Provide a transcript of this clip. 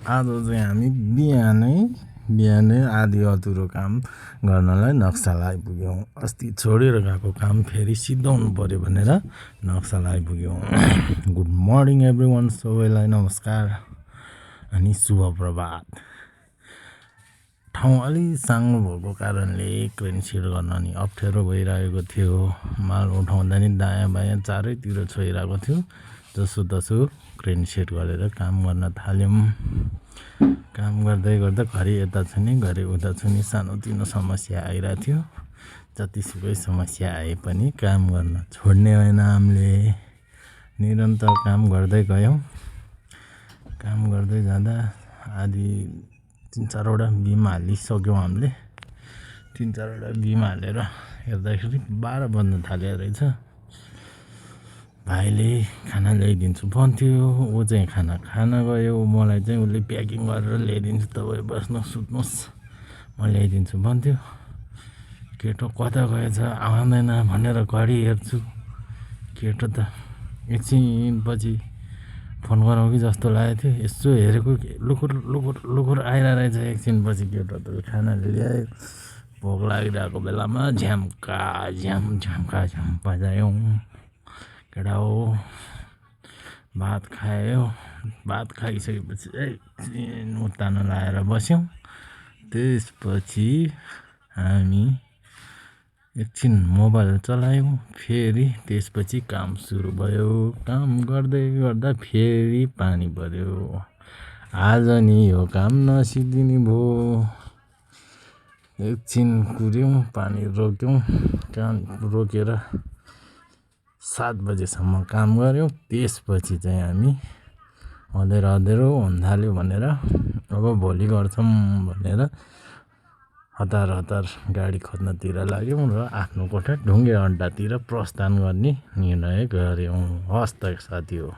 आज चाहिँ हामी बिहानै आधी अधुरो काम गर्नलाई नक्सल आइपुग्यौँ। अस्ति छोडेर गएको काम फेरि सिद्धाउनु पर्यो भनेर नक्सल आइपुग्यौँ। गुड मर्निङ एभ्रिवान, सबैलाई नमस्कार अनि शुभ प्रभात। ठाउँ अलि साङ्गो भएको कारणले क्रेन सेट गर्न नि अप्ठ्यारो भइरहेको थियो। माल उठाउँदा नि दायाँ बायाँ चारैतिर छोइरहेको थियो। जसोतसो क्रेन सेट गरेर काम गर्न थाल्यौँ। काम गर्दै गर्दा घरि यता छुने घरि उता छुने सानोतिनो समस्या आइरहेको थियो। जतिसुकै समस्या आए पनि काम गर्न छोड्ने होइन। हामीले निरन्तर काम गर्दै गयौँ। काम गर्दै जाँदा आधी 3-4वटा बिम हालिसक्यौँ हामीले। 3-4वटा बिम हालेर हेर्दाखेरि 12 बज्न थाल्यो रहेछ। भाइले खाना ल्याइदिन्छु भन्थ्यो, ऊ चाहिँ खाना खान गयो। मलाई चाहिँ उसले प्याकिङ गरेर ल्याइदिन्छु, तपाईँ बस्नु सुत्नुहोस्, म ल्याइदिन्छु भन्थ्यो। केटो कता गएछ आउँदैन भनेर घडी हेर्छु, केटो त एकछिनपछि फोन गरौँ कि जस्तो लागेको थियो। यसो हेरेको लुकुर आइरहेको रहेछ। एकछिनपछि केटो त खाना ल्यायो। भोक लागिरहेको बेलामा झ्याम्का बजायौँ। केटा हो भात खायो। भात खाइसकेपछि एकछिन उत्तानो लाएर बस्यौँ। त्यसपछि हामी एकछिन मोबाइल चलायौँ। फेरि त्यसपछि काम सुरु भयो। काम गर्दै गर्दा फेरि पानी पर्यो। आज नि यो काम नसिद्धिने भयो। एकछिन कुर्यौँ, पानी रोक्यौँ। काम रोकेर 7 बजेसम्म काम गऱ्यौँ। त्यसपछि चाहिँ हामी अँधेरो हुन थाल्यो भनेर अब भोलि गर्छौँ भनेर हतार गाडी खोज्नतिर लाग्यौँ र आफ्नो कोठा ढुङ्गे अड्डातिर प्रस्थान गर्ने निर्णय गऱ्यौँ। हस् त साथी हो।